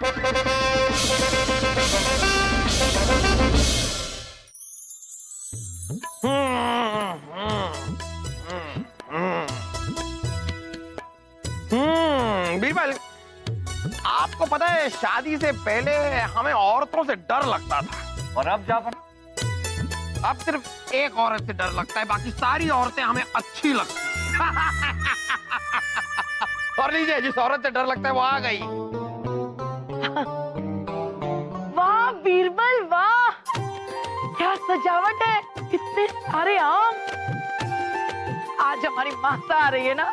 बीरबल, आपको पता है शादी से पहले हमें औरतों से डर लगता था, और अब जाफर अब सिर्फ एक औरत से डर लगता है, बाकी सारी औरतें हमें अच्छी लगती हैं। और लीजिए, जिस औरत से डर लगता है वो आ गई। वाह बीरबल वाह, क्या सजावट है, कितने सारे आम। आज हमारी मासा आ रही है ना,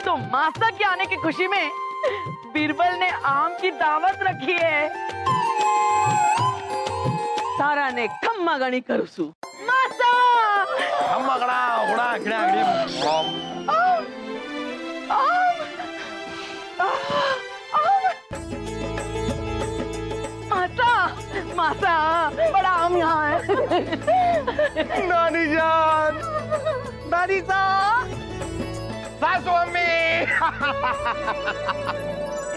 तो मासा के आने की खुशी में बीरबल ने आम की दावत रखी है। सारा ने खम्मा गणी करुसु मासा हम अगड़ा उगड़ा खिड़ा मासा मासा बड़ा आम यहाँ है। नानी जान, नानी साहब, सासू अम्मी।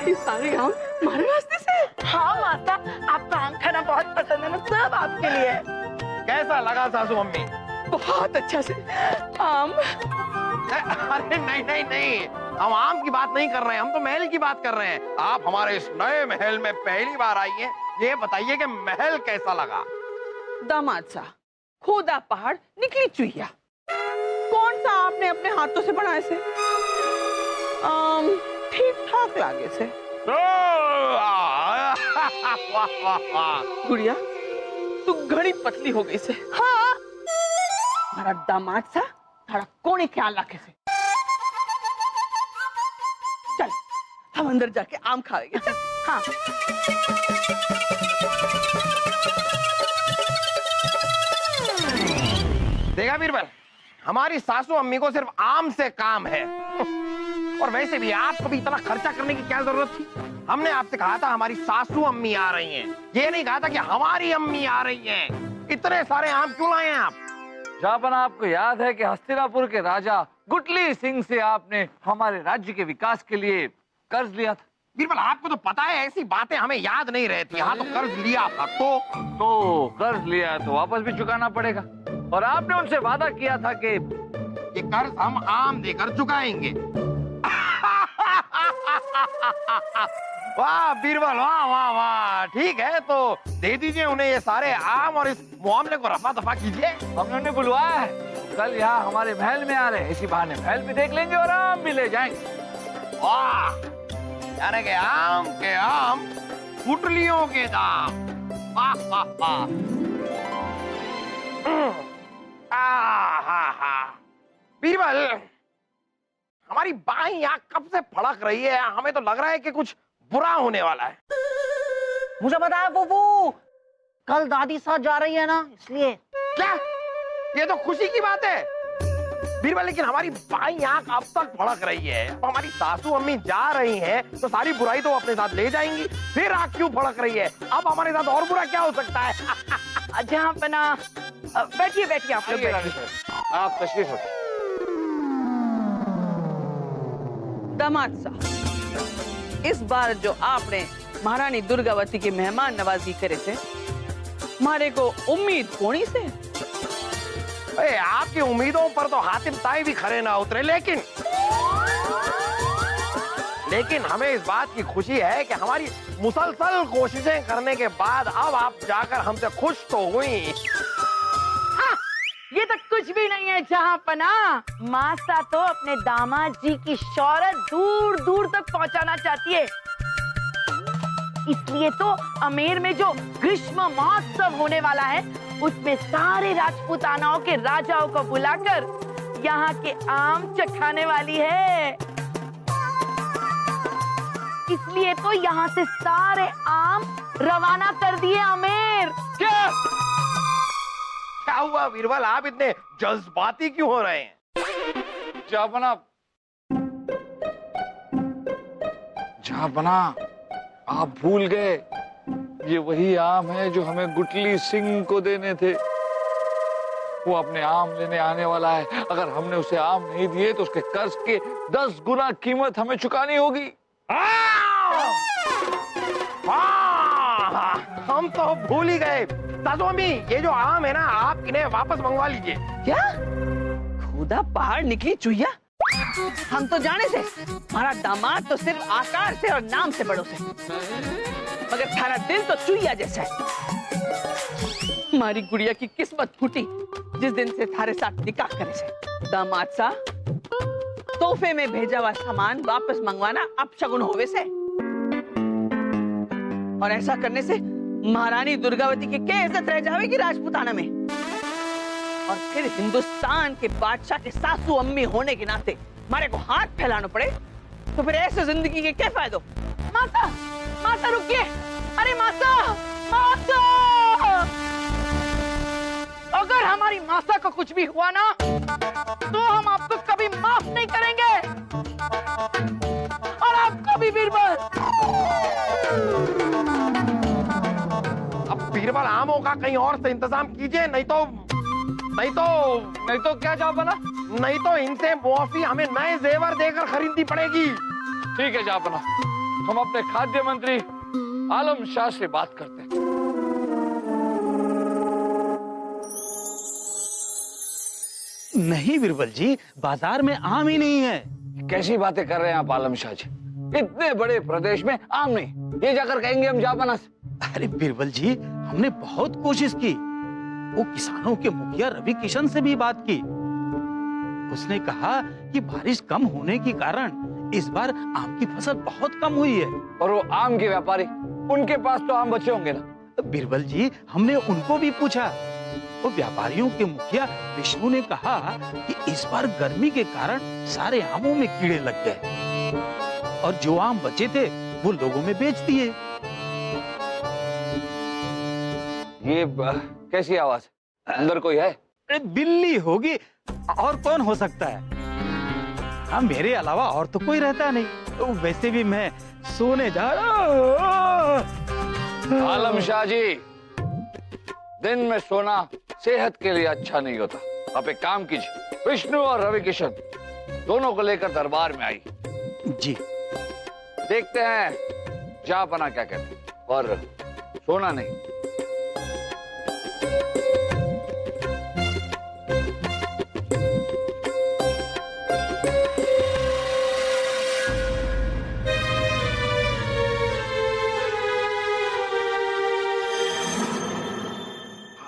ये सारे आम हमारे वास्ते से? हाँ माता, आपका आम खाना बहुत पसंद है ना, सब आपके लिए। कैसा लगा सासू अम्मी? बहुत अच्छा से आम। अरे नहीं नहीं नहीं, हम आम की बात नहीं कर रहे हैं, हम तो महल की बात कर रहे हैं। आप हमारे इस नए महल में पहली बार आई हैं, ये बताइए कि महल कैसा लगा? दामाद सा, खोदा पहाड़ निकली चुहिया। कौन सा आपने अपने हाथों से बनाए से? ठीक ठाक लागे से। गुड़िया, तू घड़ी पतली हो गई से। हाँ, हमारा दामाद सा थोड़ा कोने ख्याल रखे से। चल, हम अंदर जाके आम खाएंगे। चल। हाँ। देखा बीरबल, हमारी सासू अम्मी को सिर्फ आम से काम है। और वैसे भी आपको भी इतना खर्चा करने की क्या जरूरत थी? हमने आपसे कहा था हमारी सासू अम्मी आ रही हैं, ये नहीं कहा था कि हमारी अम्मी आ रही हैं। इतने सारे आम क्यों लाए हैं आप? जापन, आपको याद है कि हस्तिनापुर के राजा गुटली सिंह से आपने हमारे राज्य के विकास के लिए कर्ज लिया था। बीरबल, आपको तो पता है ऐसी बातें हमें याद नहीं रहती। हाँ, तो कर्ज लिया था तो कर्ज लिया तो वापस भी चुकाना पड़ेगा, और आपने उनसे वादा किया था कि ये कर्ज हम आम देकर चुकाएंगे। वाह बीरबल, वाह वाह वाह, ठीक है, तो दे दीजिए उन्हें ये सारे आम और इस मामले को रफा दफा कीजिए। हमने उन्हें बुलवाया है, कल यहाँ हमारे महल में आ रहे हैं, इसी बहाने महल भी देख लेंगे और आम भी ले जाएंगे। वाह, यानी कि आम के आम, गुटलियों के दाम। वाह वाह वाह। बीरबल, हमारी बाईं आंख कब से फड़क रही है, हमें तो लग रहा है कि कुछ बुरा होने वाला है। मुझे पता है बुबू, कल दादी साथ जा रही है ना, इसलिए। क्या? ये तो खुशी की बात है बीरबल, लेकिन हमारी बाईं आंख अब तक फड़क रही है। अब हमारी सासू अम्मी जा रही हैं, तो सारी बुराई तो अपने साथ ले जाएंगी, फिर आंख क्यों फड़क रही है? अब हमारे साथ और बुरा क्या हो सकता है? जहाँ पना, बैठिए बैठिए, आप लोग बैठिए। आप तशरीफ रखिए। दामाद साहब, इस बार जो आपने महारानी दुर्गावती की मेहमान नवाजी करे थे, हमारे को उम्मीद होनी से। अरे, आपकी उम्मीदों पर तो हातिम ताई भी खरे ना उतरे, लेकिन हमें इस बात की खुशी है कि हमारी मुसलसल कोशिशें करने के बाद अब आप जाकर हमसे खुश तो हुई। ये तो कुछ भी नहीं है जहाँ पना, मासा तो अपने दामाद जी की शौहरत दूर दूर तक पहुँचाना चाहती है। इसलिए तो अमेर में जो ग्रीष्म महोत्सव होने वाला है, उसमें सारे राजपूतानाओं के राजाओं को बुलाकर यहाँ के आम चखाने वाली है। इसलिए तो यहाँ से सारे आम रवाना कर दिए अमेर। क्या हुआ बीरबल, आप इतने जज्बाती क्यों हो रहे हैं? जापना, आप भूल गए, ये वही आम है जो हमें गुटली सिंह को देने थे। वो अपने आम लेने आने वाला है, अगर हमने उसे आम नहीं दिए तो उसके कर्ज के 10 गुना कीमत हमें चुकानी होगी। हाँ, हम तो भूल ही गए। सासू अम्मी, ये जो आम है ना, आप इन्हें वापस मंगवा लीजिए। क्या खुदा पहाड़ निकली चुहिया? हम तो जाने थे हमारा दामाद तो सिर्फ आकार से और नाम से बड़ों से, मगर थारा दिल तो चुहिया जैसा है। हमारी गुड़िया की किस्मत फूटी जिस दिन से थारे साथ निकाह करे से। दामाद सा, तोहफे में भेजा हुआ सामान वापस मंगवाना अपशगुन होवे से, और ऐसा करने से महारानी दुर्गावती की क्या इज्जत रह जाएगी राजपूताना में? और फिर हिंदुस्तान के बादशाह के सासू अम्मी होने के नाते हमारे को हाथ फैलाना पड़े तो फिर ऐसे जिंदगी के क्या फायदो? माता, माता रुकिए! अरे माता, माता! अगर हमारी मासा को कुछ भी हुआ ना तो हम आपको कभी माफ नहीं करेंगे, और आपको भी बीरबल। अब बीरबल आमों का कहीं और से इंतजाम कीजिए, नहीं तो क्या जहाँ बना? नहीं तो इनसे मुआफी हमें नए जेवर देकर खरीदनी पड़ेगी। ठीक है जहाँ बना, हम अपने खाद्य मंत्री आलम शाह से बात करते हैं। नहीं बीरबल जी, बाजार में आम ही नहीं है। कैसी बातें कर रहे हैं आप आलम शाह जी? इतने बड़े प्रदेश में आम नहीं, ये जाकर कहेंगे हम जापाना से। अरे बीरबल जी, हमने बहुत कोशिश की। वो किसानों के मुखिया रवि किशन से भी बात की। उसने कहा कि बारिश कम होने के कारण इस बार आम की फसल बहुत कम हुई है। और वो आम के व्यापारी, उनके पास तो आम बचे होंगे ना? बीरबल जी, हमने उनको भी पूछा। वो व्यापारियों के मुखिया विष्णु ने कहा कि इस बार गर्मी के कारण सारे आमों में कीड़े लग गए और जो आम बचे थे वो लोगों में बेच दिए। ये कैसी आवाज? अंदर कोई है? अरे बिल्ली होगी, और कौन हो सकता है? हाँ, मेरे अलावा और तो कोई रहता नहीं। तो वैसे भी मैं सोने जा रहा हूँ। आलम शाह जी, दिन में सोना सेहत के लिए अच्छा नहीं होता। आप एक काम कीजिए, विष्णु और रवि किशन दोनों को लेकर दरबार में आई। जी। देखते हैं जापाना क्या कहते हैं, और सोना नहीं।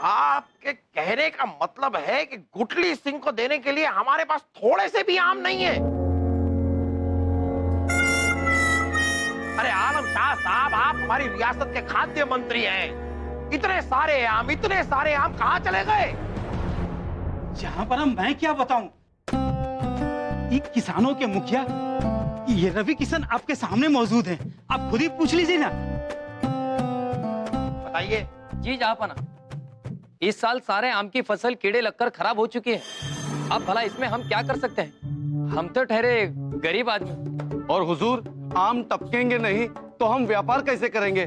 आपके कहने का मतलब है कि गुटली सिंह को देने के लिए हमारे पास थोड़े से भी आम नहीं है? अरे आलम शाह साहब, आप हमारी रियासत के खाद्य मंत्री हैं। इतने सारे आम कहाँ चले गए? जहाँ पर मैं क्या बताऊं? ये किसानों के मुखिया ये रवि किशन आपके सामने मौजूद हैं। आप खुद ही पूछ लीजिए ना। बताइए। जी जापाना, इस साल सारे आम की फसल कीड़े लगकर खराब हो चुकी है। अब भला इसमें हम क्या कर सकते हैं? हम तो ठहरे गरीब आदमी। और हुजूर, आम टपकेंगे नहीं तो हम व्यापार कैसे करेंगे?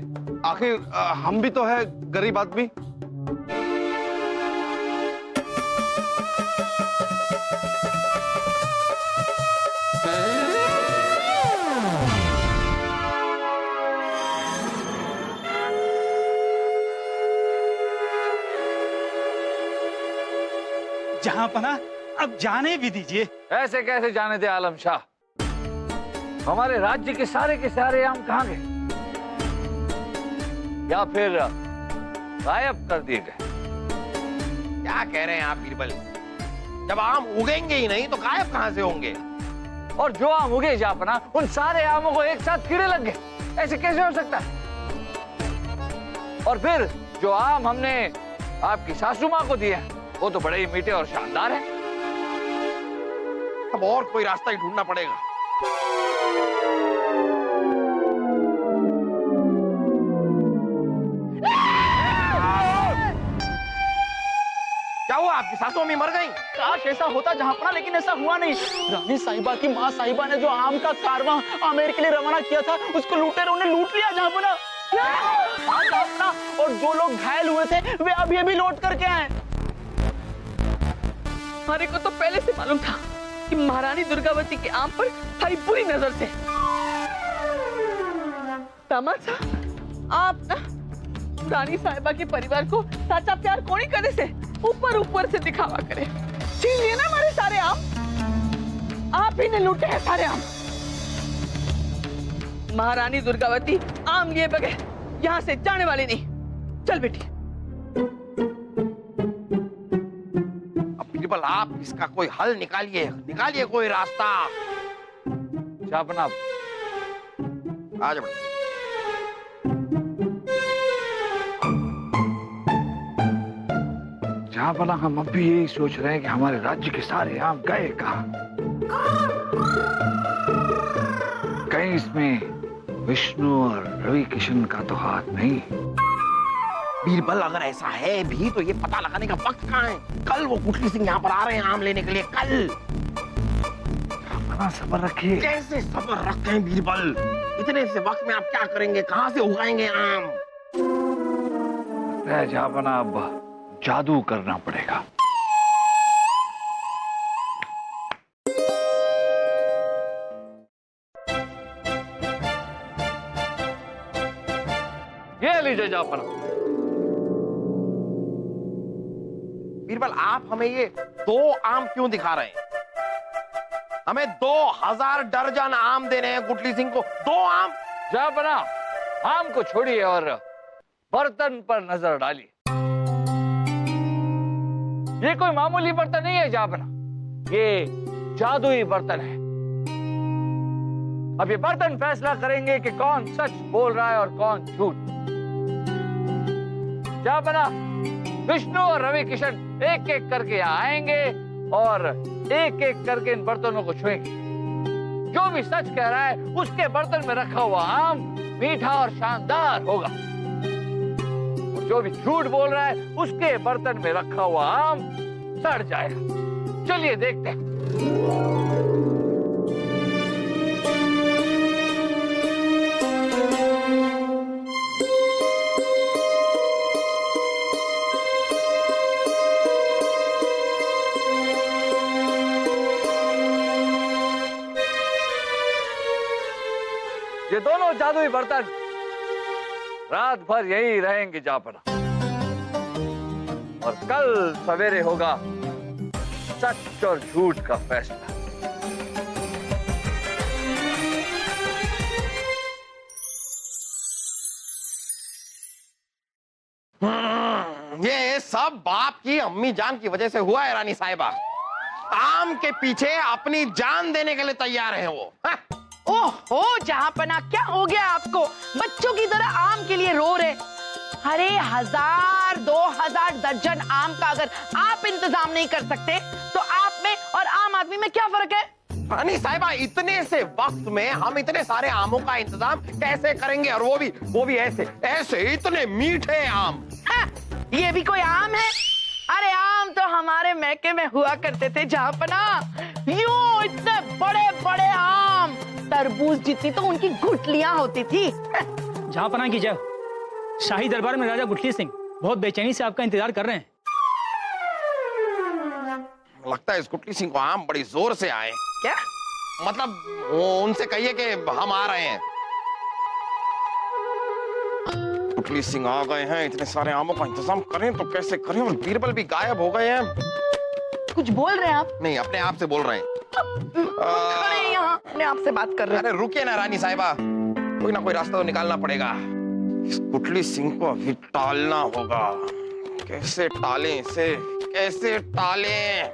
आखिर हम भी तो है गरीब आदमी। जहाँ पना, अब जाने भी दीजिए। ऐसे कैसे जाने थे आलम शाह? हमारे राज्य के सारे आम कहाँ गए? या फिर गायब कर दिए गए? क्या कह रहे हैं आप बीरबल? जब आम उगेंगे ही नहीं तो गायब कहाँ से होंगे? और जो आम उगे जापना, उन सारे आमों को एक साथ कीड़े लग गए। ऐसे कैसे हो सकता है? और फिर जो आम हमने आपकी सासू माँ को दिए वो तो बड़े ही मीठे और शानदार हैं। अब और कोई रास्ता ही ढूंढना पड़ेगा। क्या हुआ? आपकी सासू अम्मी मर गई? काश ऐसा होता जहाँ पर, लेकिन ऐसा हुआ नहीं। रानी साहिबा की माँ साहिबा ने जो आम का कारवां आमेर के लिए रवाना किया था, उसको लुटेरों ने लूट लिया जहाँ पर। आज अपना, और जो लोग घायल हुए थे वे अभी अभी लौट करके आए। हमारे को तो पहले से मालूम था कि महारानी दुर्गावती के आम पर थारी बुरी नजर थे। दामाद साहब, आप ना रानी साहिबा के परिवार को साचा प्यार कोनी करे से ऊपर ऊपर से दिखावा करे। छीन लिए ना हमारे सारे आम, आप ही ने लूटे हैं सारे आम। महारानी दुर्गावती आम लिए बगैर यहाँ से जाने वाली नहीं। चल बेटी। अब बीरबल आप इसका कोई हल निकालिए, निकालिए कोई रास्ता। जापना आज बढ़ जापना, हम अब भी यही सोच रहे हैं कि हमारे राज्य के सारे आम गए कहाँ। कहीं इसमें विष्णु और रवि किशन का तो हाथ नहीं। बीरबल अगर ऐसा है भी तो ये पता लगाने का वक्त कहाँ है? कल वो गुटली सिंह यहाँ पर आ रहे हैं आम लेने के लिए, कल। अपना सब्र रखिए। कैसे सब्र रखते हैं बीरबल? इतने से वक्त में आप क्या करेंगे? कहाँ से उगाएंगे आम? जापना अब जादू करना पड़ेगा। ये लीजिए जापना। बीरबल आप हमें ये 2 आम क्यों दिखा रहे हैं? हमें 2000 दर्जन आम देने हैं गुटली सिंह को। 2 आम? जापना, आम को छोड़िए और बर्तन पर नजर डालिए। ये कोई मामूली बर्तन नहीं है जापना, ये जादुई बर्तन है। अब ये बर्तन फैसला करेंगे कि कौन सच बोल रहा है और कौन झूठ। जापना, विष्णु और रवि किशन एक एक करके आएंगे और एक एक करके इन बर्तनों को छुएंगे। जो भी सच कह रहा है उसके बर्तन में रखा हुआ आम मीठा और शानदार होगा, और जो भी झूठ बोल रहा है उसके बर्तन में रखा हुआ आम सड़ जाएगा। चलिए देखते हैं। ये दोनों जादुई बर्तन रात भर यही रहेंगे जापना, और कल सवेरे होगा सच और झूठ का फैसला। ये सब बाप की अम्मी जान की वजह से हुआ है रानी साहिबा। आम के पीछे अपनी जान देने के लिए तैयार हैं वो। हाँ? ओहो जहांपना, क्या हो गया आपको? बच्चों की तरह आम के लिए रो रहे। अरे 1000 2000 दर्जन आम का अगर आप इंतजाम नहीं कर सकते तो आप में और आम आदमी में क्या फर्क है? रानी साहिबा, इतने से वक्त में हम इतने सारे आमों का इंतजाम कैसे करेंगे? और वो भी ऐसे इतने मीठे आम। हाँ, ये भी कोई आम है? अरे आम तो हमारे मैके में हुआ करते थे जहांपना, यूं इतने बड़े बड़े आम, तरबूज जितनी तो उनकी गुठलियां होती थी। जहांपना की जय। शाही दरबार में राजा गुटली सिंह बहुत बेचैनी से आपका इंतजार कर रहे हैं। लगता है इस गुटली सिंह को आम बड़ी जोर से आए। क्या मतलब वो उनसे कहिए कि हम आ रहे हैं। गुटली सिंह आ गए हैं, इतने सारे आमों का इंतजाम करें तो कैसे करें? और बीरबल भी गायब हो गए हैं। कुछ बोल रहे हैं आप? नहीं, अपने आप से बोल रहे हैं। खड़े यहाँ अपने आप से बात कर रहे हैं। अरे रुकिए ना रानी साहिबा, कोई ना कोई रास्ता तो निकालना पड़ेगा। इस गुटली सिंह को अभी टालना होगा। कैसे टालें इसे, कैसे टालें?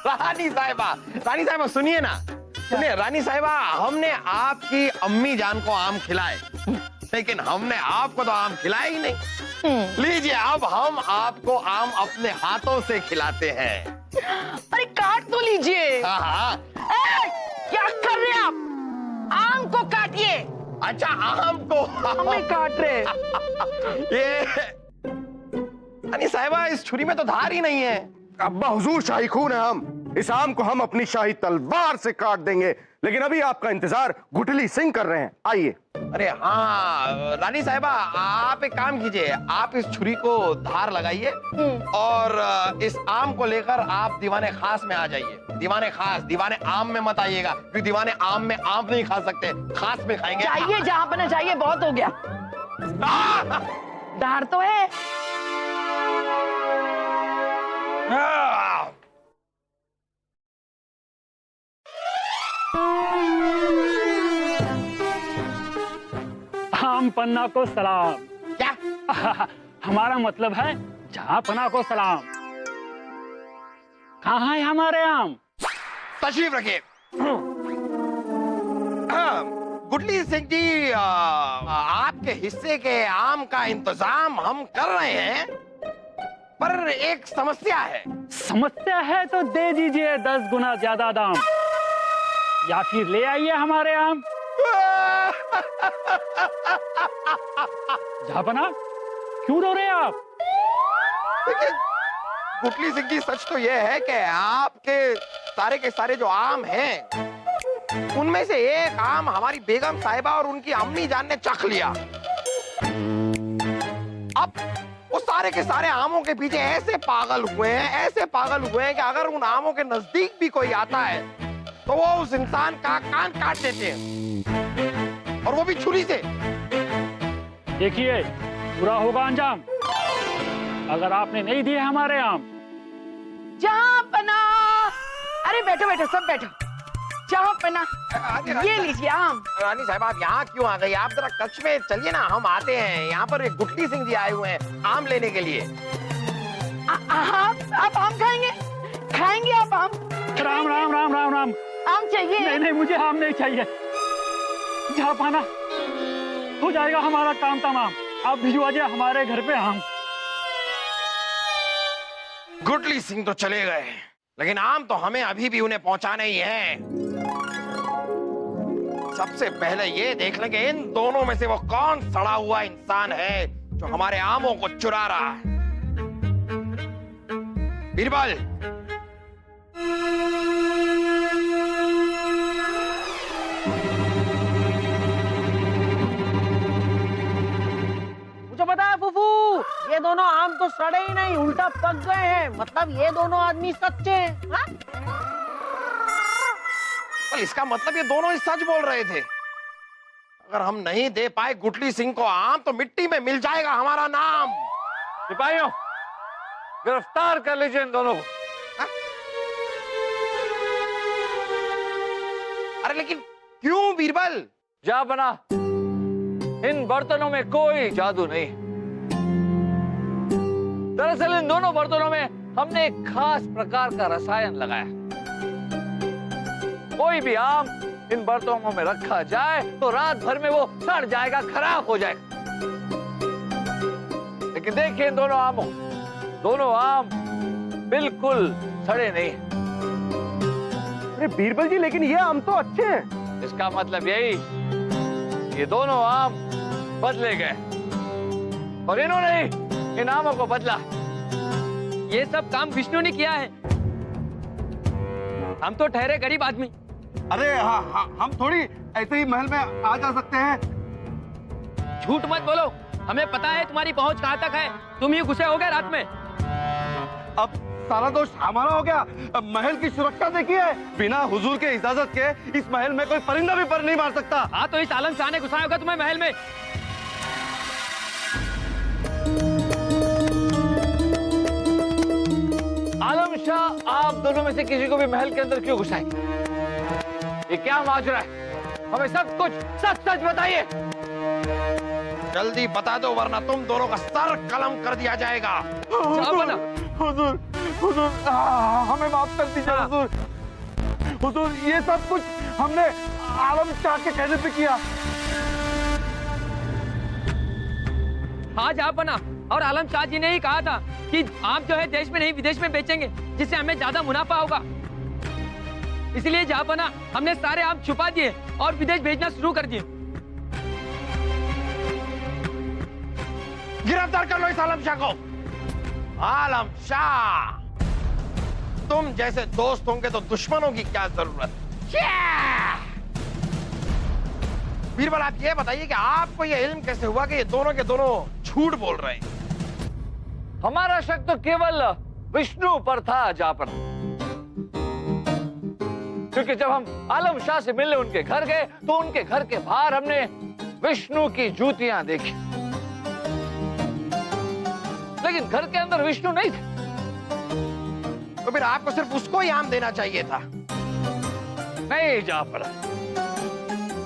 रानी साहिबा सुनिए ना, सुनिए रानी साहिबा, हमने आपकी अम्मी जान को आम खिलाए, लेकिन हमने आपको तो आम खिलाए ही नहीं। लीजिए, अब हम आपको आम अपने हाथों से खिलाते हैं। अरे काट तो लीजिए। हाँ, क्या कर रहे हैं आप? आम को काटिए। अच्छा, आम को हमें काट रहे। ये रानी साहिबा, इस छुरी में तो धार ही नहीं है। अब्बा हुजूर, शाही खून है हम। इस आम को हम अपनी शाही तलवार से काट देंगे, लेकिन अभी आपका इंतजार गुठली सिंह कर रहे हैं। आइए। अरे हाँ रानी साहिबा, आप एक काम कीजिए, आप इस छुरी को धार लगाइए और इस आम को लेकर आप दीवाने खास में आ जाइए। दीवाने खास, दीवाने आम में मत आइएगा, क्योंकि दीवाने आम में आम नहीं खा सकते, खास में खाएंगे। चाहिए जहाँ पर चाहिए, बहुत हो गया। धार तो है। आम पन्ना को सलाम। क्या? हमारा मतलब है जहाँ पन्ना को सलाम। कहाँ है हमारे आम? तशरीफ रखिए। गुडली सिंह जी, आपके हिस्से के आम का इंतजाम हम कर रहे हैं, पर एक समस्या है। समस्या है तो दे दीजिए 10 गुना ज्यादा दाम, या फिर ले आइए हमारे आम। झापना, क्यों रो रहे हैं आप? देखिए गुटली सिंह जी, सच तो यह है कि आपके सारे के सारे जो आम हैं, उनमें से एक आम हमारी बेगम साहिबा और उनकी अम्मी जान ने चख लिया। अब वो सारे के सारे आमों के पीछे ऐसे पागल हुए हैं कि अगर उन आमों के नजदीक भी कोई आता है तो वो उस इंसान का कान काट देते हैं, और वो भी छुरी से। देखिए, बुरा होगा अंजाम अगर आपने नहीं दिए हमारे आम। जहाँ पना, अरे बैठो बैठो, सब बैठो। जहाँ पना, ये लीजिए आम। रानी साहब, आप यहाँ क्यों आ गई? आप जरा कक्ष में चलिए ना, हम आते हैं। यहाँ पर एक गुटली सिंह जी आए हुए हैं आम लेने के लिए। आप आम खाएंगे? खाएंगे आप आम? राम राम राम राम राम। आम चाहिए? नहीं नहीं, मुझे आम नहीं चाहिए। जहाँ पाना, हो जाएगा हमारा काम तमाम। आप भिजवा दिया हमारे घर पे आम। गुटली सिंह तो चले गए, लेकिन आम तो हमें अभी भी उन्हें पहुंचाने ही हैं। सबसे पहले ये देख लेंगे इन दोनों में से वो कौन सड़ा हुआ इंसान है जो हमारे आमों को चुरा रहा है। बीरबल, मुझे पता है फूफू, ये दोनों आम तो सड़े ही नहीं, उल्टा पक गए हैं। मतलब ये दोनों आदमी सच्चे हैं। हाँ? इसका मतलब ये दोनों ही सच बोल रहे थे। अगर हम नहीं दे पाए गुटली सिंह को आम, तो मिट्टी में मिल जाएगा हमारा नाम। सिपाहियों, गिरफ्तार कर लीजिए इन दोनों को। अरे लेकिन क्यों बीरबल? जा बना, इन बर्तनों में कोई जादू नहीं। दरअसल इन दोनों बर्तनों में हमने एक खास प्रकार का रसायन लगाया। कोई भी आम इन बर्तनों में रखा जाए तो रात भर में वो सड़ जाएगा, खराब हो जाएगा। लेकिन देखिए इन दोनों आमों, दोनों आम बिल्कुल सड़े नहीं। अरे बीरबल जी, लेकिन ये आम तो अच्छे हैं। इसका मतलब यही, ये दोनों आम बदले गए और इन्होंने ही इन आमों को बदला। ये सब काम विष्णु ने किया है। हम तो ठहरे गरीब आदमी। अरे हम थोड़ी ऐसे ही महल में आ जा सकते हैं। झूठ मत बोलो, हमें पता है तुम्हारी पहुंच कहां तक है। तुम ही घुसे हो गए रात में। अब सारा दोष हमारा हो गया। अब महल की सुरक्षा देखिए, बिना हुजूर के इजाजत के इस महल में कोई परिंदा भी पर नहीं मार सकता। हाँ, तो इस आलम शाह ने घुसाया होगा तुम्हें महल में। आलम शाह, आप दोनों में से किसी को भी महल के अंदर क्यों घुसाएंगे? ये क्या माजरा है? हमें सब कुछ सच सच बताइए। जल्दी बता दो, वरना तुम दोनों का सर कलम कर दिया जाएगा। हुजूर, हुजूर, हमें माफ कर दीजिए हुजूर। हुजूर, ये सब कुछ हमने आलम शाह के कहने पे किया। हाँ जापना, और आलम शाह जी ने ही कहा था कि आम जो है देश में नहीं विदेश में बेचेंगे, जिससे हमें ज्यादा मुनाफा होगा। इसलिए जापना, हमने सारे आम छुपा दिए और विदेश भेजना शुरू कर दिए। गिरफ्तार कर लो इस आलम शाह को। आलम शाह, तुम जैसे दोस्त होंगे तो दुश्मनों की क्या जरूरत। बीरबल आप ये बताइए कि आपको ये इल्म कैसे हुआ कि ये दोनों के दोनों झूठ बोल रहे हैं? हमारा शक तो केवल विष्णु पर था जापना, क्योंकि जब हम आलम शाह से मिलने उनके घर गए तो उनके घर के बाहर हमने विष्णु की जूतियां देखी, लेकिन घर के अंदर विष्णु नहीं थे। तो फिर आपको सिर्फ उसको ही आम देना चाहिए था। नहीं जापना,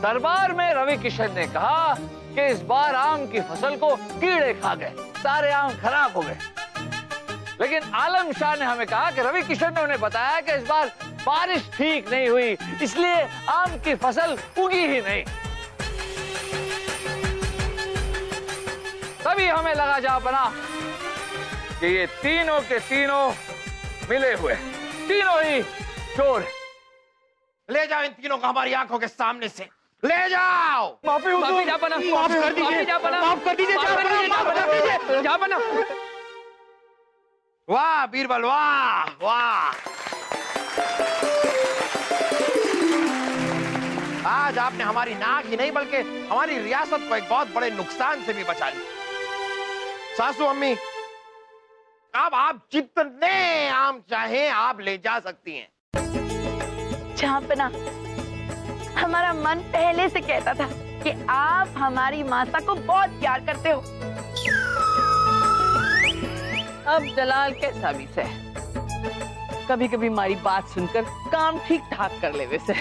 दरबार में रवि किशन ने कहा कि इस बार आम की फसल को कीड़े खा गए, सारे आम खराब हो गए। लेकिन आलम शाह ने हमें कहा कि रवि किशन ने उन्हें बताया कि इस बार बारिश ठीक नहीं हुई, इसलिए आम की फसल उगी ही नहीं। तभी हमें लगा जापना कि ये तीनों के तीनों मिले हुए, तीनों ही चोर हैं। ले जाओ इन तीनों को हमारी आंखों के सामने से, ले जाओ। माफी हुजूर, माफी जापना, माफ कर दीजिए, माफी जापना, माफ कर दीजिए, माफ कर दीजिए जापना, जापना। वाह बीरबल, वाह वाह। आज आपने हमारी नाक ही नहीं बल्कि हमारी रियासत को एक बहुत बड़े नुकसान से भी बचा लिया। सासू अम्मी, अब आप जितने आम चाहें आप ले जा सकती हैं। जहाँपना, हमारा मन पहले से कहता था कि आप हमारी माता को बहुत प्यार करते हो। अब जलाल कैसा भी से कभी कभी हमारी बात सुनकर काम ठीक ठाक कर ले वैसे।